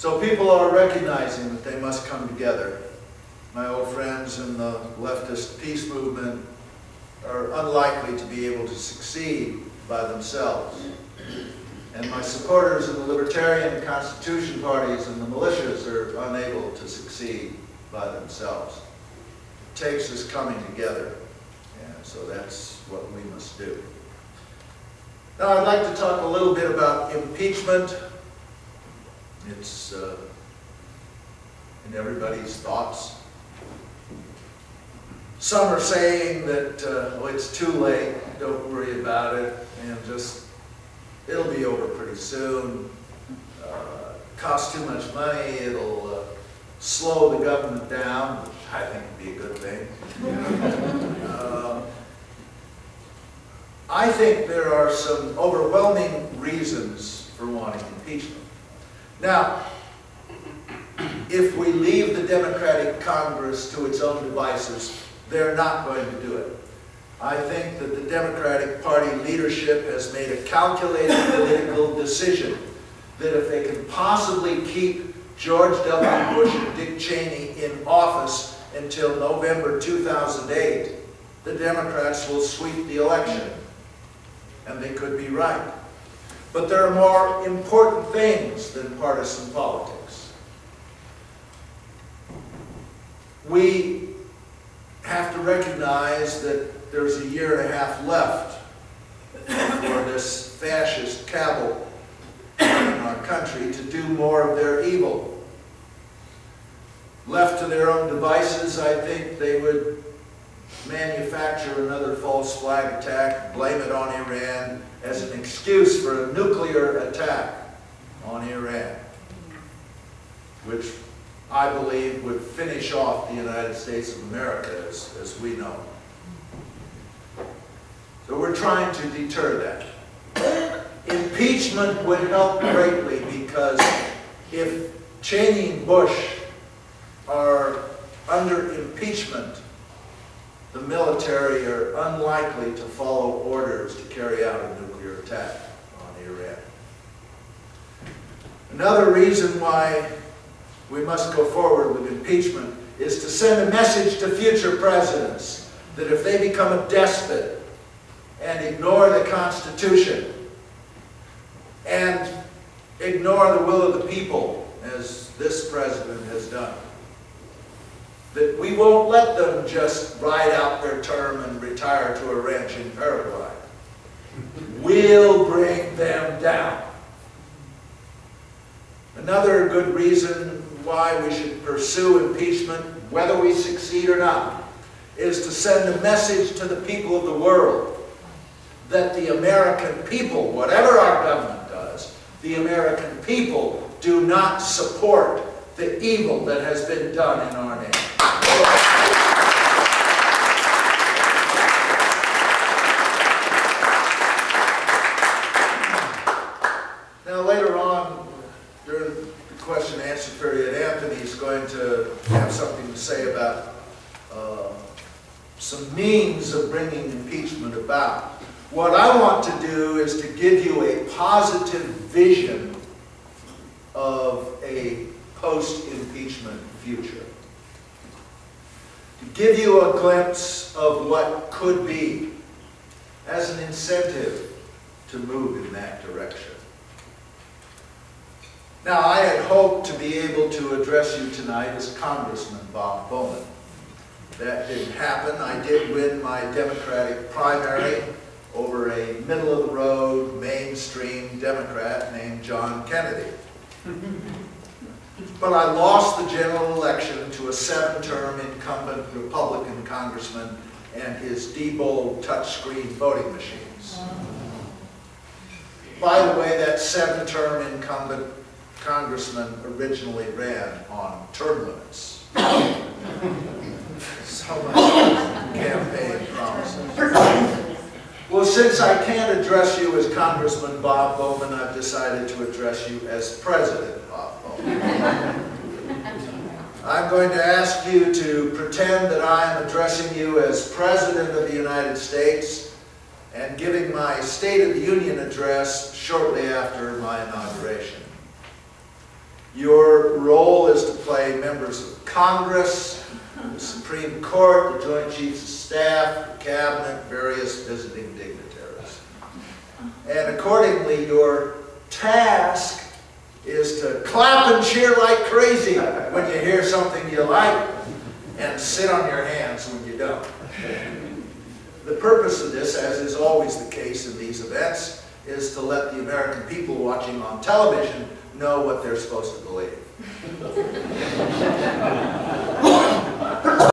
So people are recognizing that they must come together. My old friends in the leftist peace movement are unlikely to be able to succeed by themselves. And my supporters in the Libertarian Constitution parties and the militias are unable to succeed by themselves. It takes us coming together, and so that's what we must do. Now I'd like to talk a little bit about impeachment. It's in everybody's thoughts. Some are saying that oh, it's too late, don't worry about it, and just, it'll be over pretty soon. Costs too much money, it'll slow the government down, which I think would be a good thing. I think there are some overwhelming reasons for wanting impeachment. Now, if we leave the Democratic Congress to its own devices, they're not going to do it. I think that the Democratic Party leadership has made a calculated political decision that if they can possibly keep George W. Bush and Dick Cheney in office until November 2008, the Democrats will sweep the election. And they could be right. But there are more important things than partisan politics. We have to recognize that there's a year and a half left for this fascist cabal in our country to do more of their evil. Left to their own devices, I think they would manufacture another false flag attack, blame it on Iran as an excuse for a nuclear attack on Iran, which I believe would finish off the United States of America as we know it. So we're trying to deter that. Impeachment would help greatly because if Cheney and Bush are under impeachment, the military are unlikely to follow orders to carry out a nuclear attack on Iran. Another reason why we must go forward with impeachment is to send a message to future presidents that if they become a despot and ignore the Constitution and ignore the will of the people, as this president has done, that we won't let them just ride out their term and retire to a ranch in Paraguay. We'll bring them down. Another good reason why we should pursue impeachment, whether we succeed or not, is to send a message to the people of the world that the American people, whatever our government does, the American people do not support the evil that has been done in our name. Now later on, during the question and answer period, Anthony's going to have something to say about some means of bringing impeachment about. What I want to do is to give you a positive vision of a post-impeachment future. To give you a glimpse of what could be as an incentive to move in that direction. Now, I had hoped to be able to address you tonight as Congressman Bob Bowman. That didn't happen. I did win my Democratic primary over a middle-of-the-road, mainstream Democrat named John Kennedy. But I lost the general election to a 7-term incumbent Republican congressman and his Diebold touchscreen voting machines. By the way, that 7-term incumbent congressman originally ran on term limits. So much campaign promises. Well, since I can't address you as Congressman Bob Bowman, I've decided to address you as President Bob Bowman. I'm going to ask you to pretend that I am addressing you as President of the United States and giving my State of the Union address shortly after my inauguration. Your role is to play members of Congress, the Supreme Court, the Joint Chiefs of Staff, the Cabinet, various visiting dignitaries. And accordingly, your task is to clap and cheer like crazy when you hear something you like, and sit on your hands when you don't. The purpose of this, as is always the case in these events, is to let the American people watching on television know what they're supposed to believe.